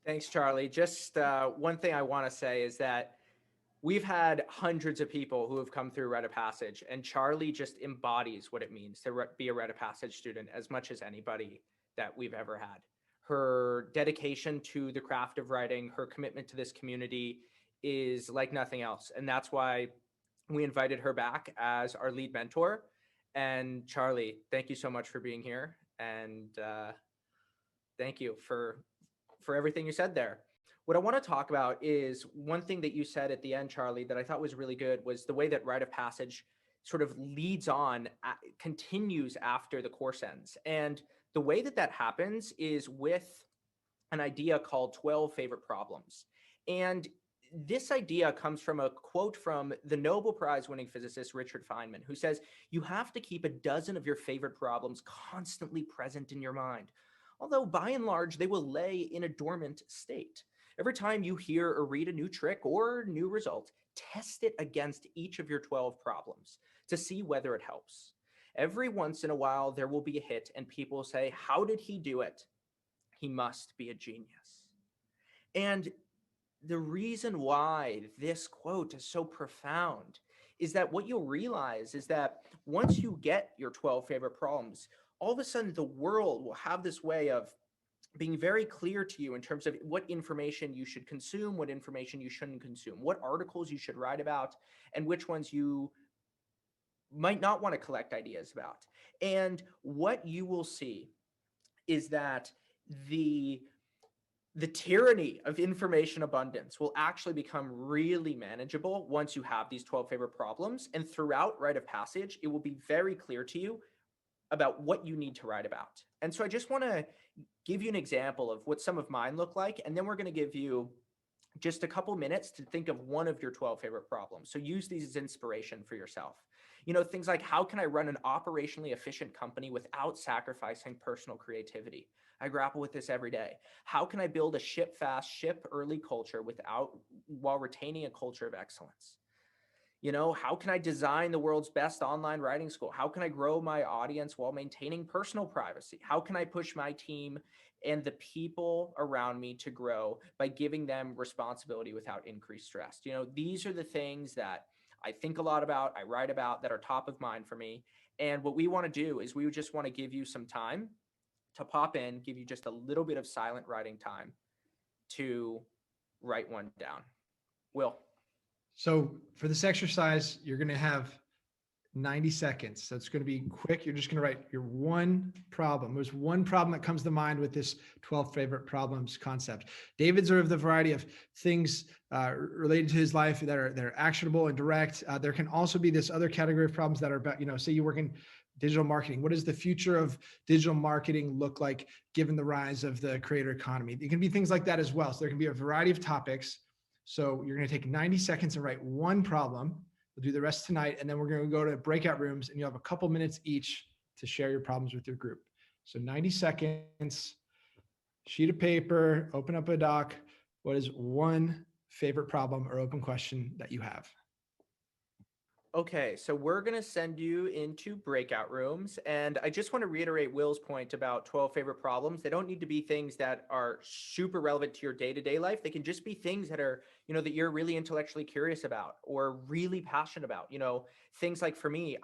Thanks, Charlie. Just one thing I want to say is that we've had hundreds of people who have come through Rite of Passage, and Charlie just embodies what it means to be a Rite of Passage student as much as anybody that we've ever had. Her dedication to the craft of writing, her commitment to this community is like nothing else. And that's why we invited her back as our lead mentor. And Charlie, thank you so much for being here. And thank you for everything you said there. What I want to talk about is one thing that you said at the end, Charlie, that I thought was really good, was the way that Rite of Passage sort of leads on, continues after the course ends. And the way that that happens is with an idea called 12 favorite problems. And this idea comes from a quote from the Nobel Prize winning physicist Richard Feynman, who says, you have to keep a dozen of your favorite problems constantly present in your mind, although by and large, they will lay in a dormant state. Every time you hear or read a new trick or new result, test it against each of your 12 problems to see whether it helps. Every once in a while, there will be a hit and people say, how did he do it? He must be a genius. And the reason why this quote is so profound is that what you'll realize is that once you get your 12 favorite problems, all of a sudden the world will have this way of being very clear to you in terms of what information you should consume, what information you shouldn't consume, what articles you should write about, and which ones you might not want to collect ideas about. And what you will see is that the tyranny of information abundance will actually become really manageable once you have these 12 favorite problems. And throughout Rite of Passage, it will be very clear to you about what you need to write about. And so I just want to give you an example of what some of mine look like. And then we're going to give you just a couple minutes to think of one of your 12 favorite problems. So use these as inspiration for yourself. You know, things like, how can I run an operationally efficient company without sacrificing personal creativity? I grapple with this every day. How can I build a ship fast, ship early culture while retaining a culture of excellence? You know, how can I design the world's best online writing school? How can I grow my audience while maintaining personal privacy? How can I push my team and the people around me to grow by giving them responsibility without increased stress? You know, these are the things that I think a lot about, I write about, that are top of mind for me. And what we want to do is we just want to give you some time to pop in, give you just a little bit of silent writing time to write one down. Will. So for this exercise, you're going to have 90 seconds. So it's going to be quick. You're just going to write your one problem. There's one problem that comes to mind with this 12 favorite problems concept. David's are of the variety of things related to his life that are actionable and direct. There can also be this other category of problems that are about, you know, say you work in digital marketing. What does the future of digital marketing look like given the rise of the creator economy? It can be things like that as well. So there can be a variety of topics. So you're going to take 90 seconds and write one problem. We'll do the rest tonight, and then we're going to go to breakout rooms, and you'll have a couple minutes each to share your problems with your group. So 90 seconds, sheet of paper, open up a doc. What is one favorite problem or open question that you have? Okay, so we're going to send you into breakout rooms. And I just want to reiterate Will's point about 12 favorite problems. They don't need to be things that are super relevant to your day-to-day life. They can just be things that are, you know, that you're really intellectually curious about or really passionate about. You know, things like, for me,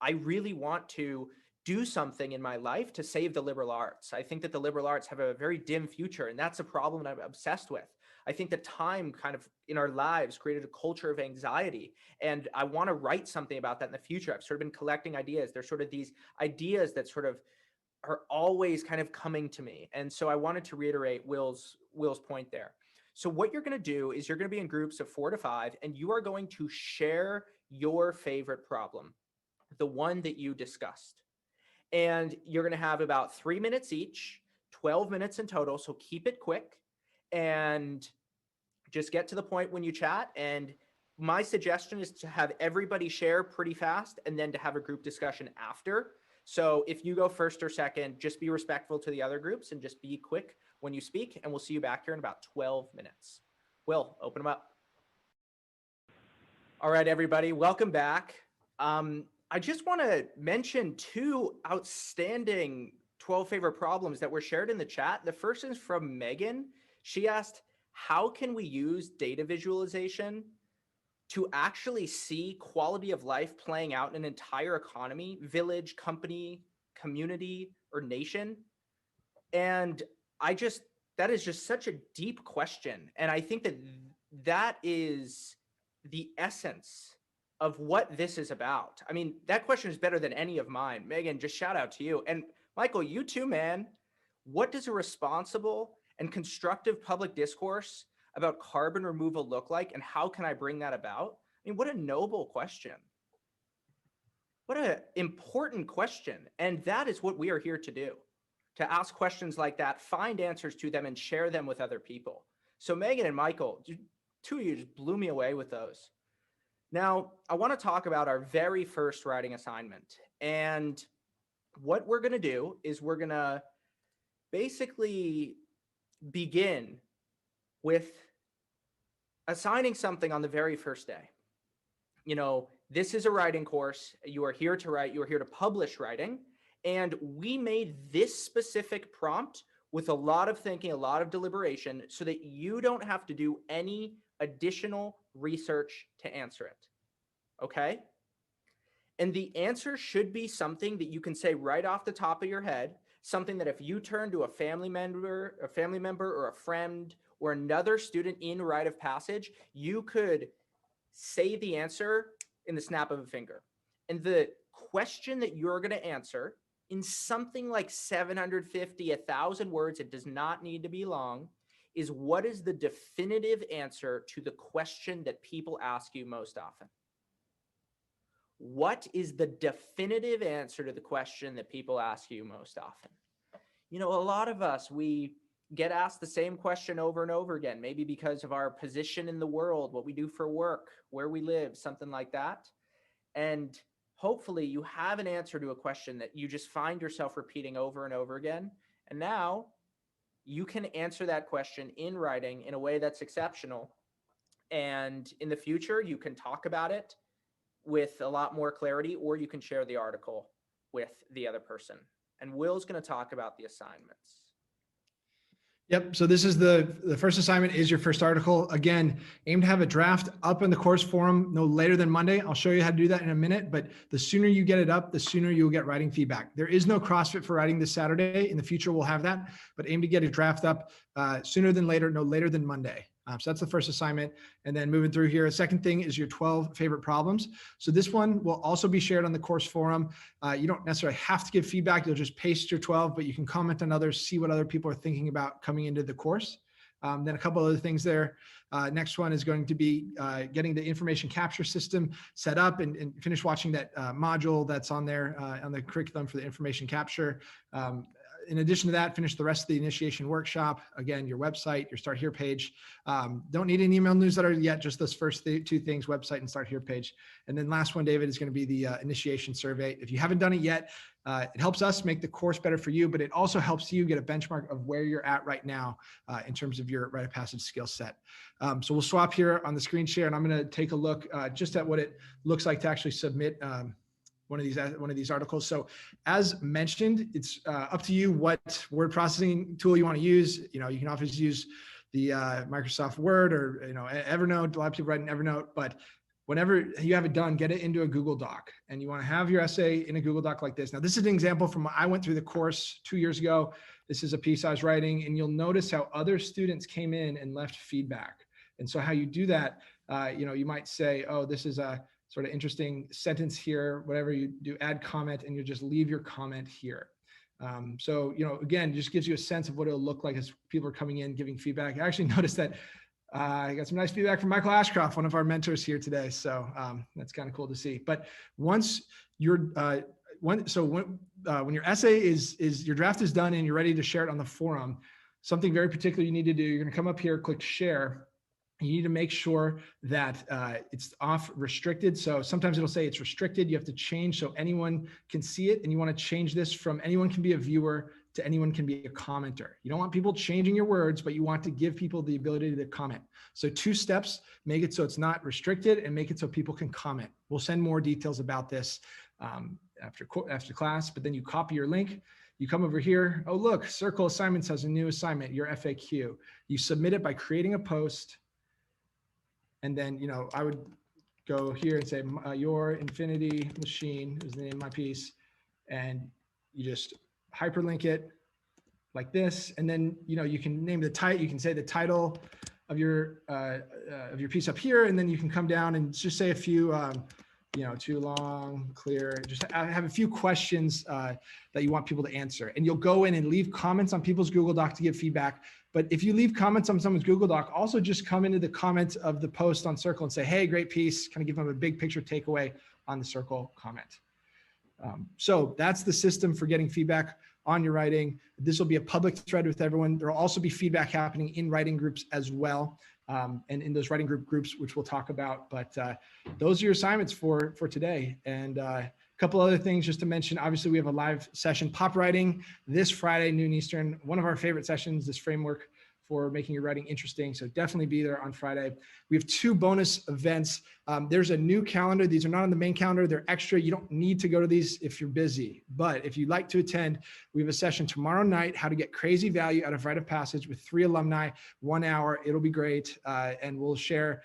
I really want to do something in my life to save the liberal arts. I think that the liberal arts have a very dim future, and that's a problem that I'm obsessed with. I think that time kind of in our lives created a culture of anxiety, and I want to write something about that in the future. I've sort of been collecting ideas. There's sort of these ideas that sort of are always kind of coming to me. And so I wanted to reiterate Will's point there. So what you're going to do is you're going to be in groups of 4 to 5, and you are going to share your favorite problem, the one that you discussed. And you're going to have about 3 minutes each, 12 minutes in total. So keep it quick and just get to the point when you chat. And my suggestion is to have everybody share pretty fast and then to have a group discussion after. So if you go first or second, just be respectful to the other groups and just be quick when you speak. And we'll see you back here in about 12 minutes. Will, open them up. All right, everybody, welcome back. I just want to mention 2 outstanding 12 favorite problems that were shared in the chat. The first is from Megan. She asked, how can we use data visualization to actually see quality of life playing out in an entire economy, village, company, community, or nation? And that is just such a deep question. And I think that is the essence of what this is about. I mean, that question is better than any of mine. Megan, just shout out to you. And Michael, you too, man. What does a responsible and constructive public discourse about carbon removal look like, and how can I bring that about? I mean, what a noble question. What an important question. And that is what we are here to do, to ask questions like that, find answers to them, and share them with other people. So Megan and Michael, 2 of you just blew me away with those. Now, I want to talk about our very first writing assignment. And what we're going to do is we're going to basically begin with assigning something on the very first day. You know, this is a writing course. You are here to write. You are here to publish writing. And we made this specific prompt with a lot of thinking, a lot of deliberation, so that you don't have to do any additional research to answer it. Okay? And the answer should be something that you can say right off the top of your head, something that if you turn to a family member or a friend or another student in Rite of Passage, you could say the answer in the snap of a finger. And the question that you're going to answer in something like 750, 1,000 words, it does not need to be long, is what is the definitive answer to the question that people ask you most often? What is the definitive answer to the question that people ask you most often? You know, a lot of us, we get asked the same question over and over again, maybe because of our position in the world, what we do for work, where we live, something like that. And hopefully you have an answer to a question that you just find yourself repeating over and over again. And now you can answer that question in writing in a way that's exceptional. And in the future, you can talk about it with a lot more clarity, or you can share the article with the other person. And Will's going to talk about the assignments. Yep. So this is the first assignment is your first article. Again, aim to have a draft up in the course forum no later than Monday. I'll show you how to do that in a minute, but the sooner you get it up, the sooner you'll get writing feedback. There is no CrossFit for writing this Saturday. In the future, we'll have that, but aim to get a draft up sooner than later, no later than Monday. So that's the first assignment. And then moving through here, a second thing is your 12 favorite problems. So this one will also be shared on the course forum. You don't necessarily have to give feedback. You'll just paste your 12, but you can comment on others, see what other people are thinking about coming into the course. Then a couple other things there. Next one is going to be getting the information capture system set up and finish watching that module that's on there on the curriculum for the information capture. In addition to that, finish the rest of the initiation workshop. Again, your website, your Start Here page. Don't need an email newsletter yet, just those first two things, website and Start Here page. And then last one, David, is going to be the initiation survey. If you haven't done it yet, it helps us make the course better for you, but it also helps you get a benchmark of where you're at right now in terms of your rite of passage skill set. So we'll swap here on the screen share, and I'm going to take a look just at what it looks like to actually submit one of these articles. So as mentioned, it's up to you what word processing tool you want to use. You know, you can always use the Microsoft Word or, Evernote. A lot of people write in Evernote, but whenever you have it done, get it into a Google Doc, and you want to have your essay in a Google Doc like this. Now, this is an example from I went through the course 2 years ago. This is a piece I was writing, and you'll notice how other students came in and left feedback. And so how you do that, you might say, oh, this is a sort of interesting sentence here, whatever you do, add comment, and you just leave your comment here. So, again, just gives you a sense of what it'll look like as people are coming in, giving feedback. I actually noticed that I got some nice feedback from Michael Ashcroft, one of our mentors here today. So that's kind of cool to see. But once you're, when your essay is your draft is done and you're ready to share it on the forum, something very particular you need to do, you're going to come up here, click share. You need to make sure that it's off restricted. So sometimes it'll say it's restricted. You have to change so anyone can see it. And you want to change this from anyone can be a viewer to anyone can be a commenter. You don't want people changing your words, but you want to give people the ability to comment. So 2 steps, make it so it's not restricted and make it so people can comment. We'll send more details about this after class, but then you copy your link. You come over here. Oh, look, Circle Assignments has a new assignment, your FAQ. You submit it by creating a post. And then, I would go here and say, your infinity machine is the name of my piece. And you just hyperlink it like this. And then, you can name the title. You can say the title of your piece up here. And then you can come down and just say a few, too long, clear, just have a few questions that you want people to answer. And you'll go in and leave comments on people's Google Doc to give feedback. But if you leave comments on someone's Google Doc, also just come into the comments of the post on Circle and say, hey, great piece, kind of give them a big picture takeaway on the Circle comment. So that's the system for getting feedback on your writing. This will be a public thread with everyone. There will also be feedback happening in writing groups as well. And in those writing groups, which we'll talk about, but those are your assignments for today. And a couple other things just to mention. Obviously, we have a live session, Pop Writing, this Friday, noon Eastern. One of our favorite sessions, this framework for making your writing interesting. So definitely be there on Friday. We have 2 bonus events. There's a new calendar. These are not on the main calendar. They're extra. You don't need to go to these if you're busy. But if you'd like to attend, we have a session tomorrow night, how to get crazy value out of Rite of Passage with 3 alumni, 1 hour. It'll be great. And we'll share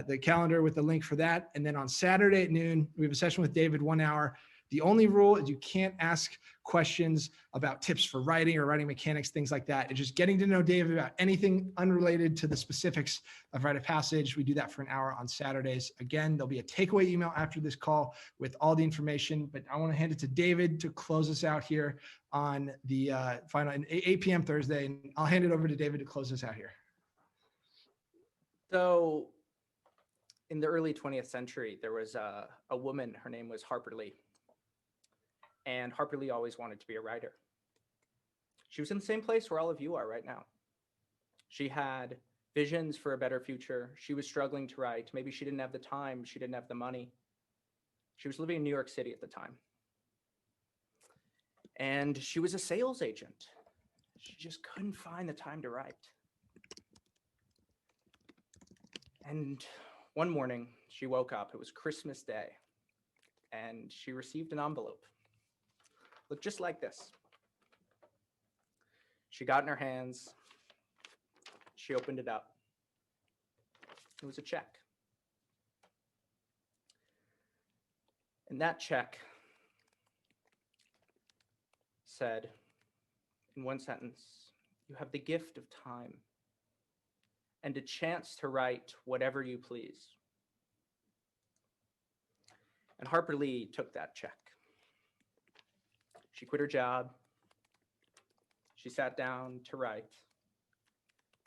the calendar with the link for that. And then on Saturday at noon, we have a session with David, 1 hour. The only rule is you can't ask questions about tips for writing or writing mechanics, things like that. It's just getting to know David about anything unrelated to the specifics of Rite of Passage. We do that for an hour on Saturdays. Again, there'll be a takeaway email after this call with all the information, but I want to hand it to David to close us out here on the final 8 p.m. Thursday. And I'll hand it over to David to close us out here. So in the early 20th century, there was a woman, her name was Harper Lee. And Harper Lee always wanted to be a writer. She was in the same place where all of you are right now. She had visions for a better future. She was struggling to write. Maybe she didn't have the time. She didn't have the money. She was living in New York City at the time. And she was a sales agent. She just couldn't find the time to write. And one morning, she woke up. It was Christmas Day. And she received an envelope. Looked just like this. She got in her hands. She opened it up. It was a check. And that check said, in one sentence, you have the gift of time and a chance to write whatever you please. And Harper Lee took that check. She quit her job. She sat down to write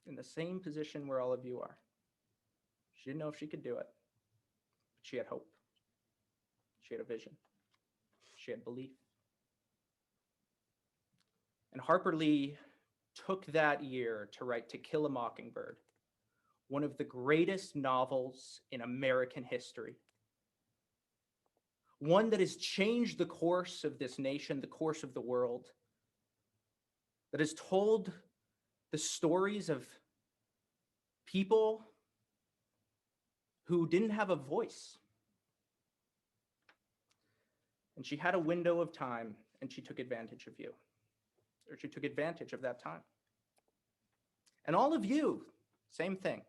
in the same position where all of you are. She didn't know if she could do it, but she had hope. She had a vision. She had belief. And Harper Lee took that year to write To Kill a Mockingbird, one of the greatest novels in American history. One that has changed the course of this nation, the course of the world, that has told the stories of people who didn't have a voice. And she had a window of time, and she took advantage of you, or she took advantage of that time. And all of you, same thing.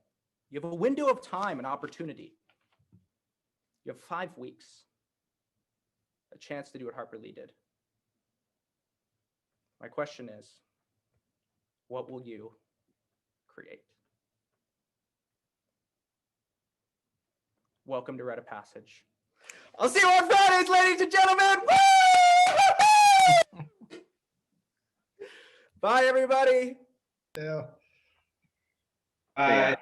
You have a window of time and opportunity. You have 5 weeks, a chance to do what Harper Lee did. My question is, what will you create? Welcome to Rite of Passage. I'll see you on Fridays, ladies and gentlemen. Woo! Bye, everybody. Yeah. Bye.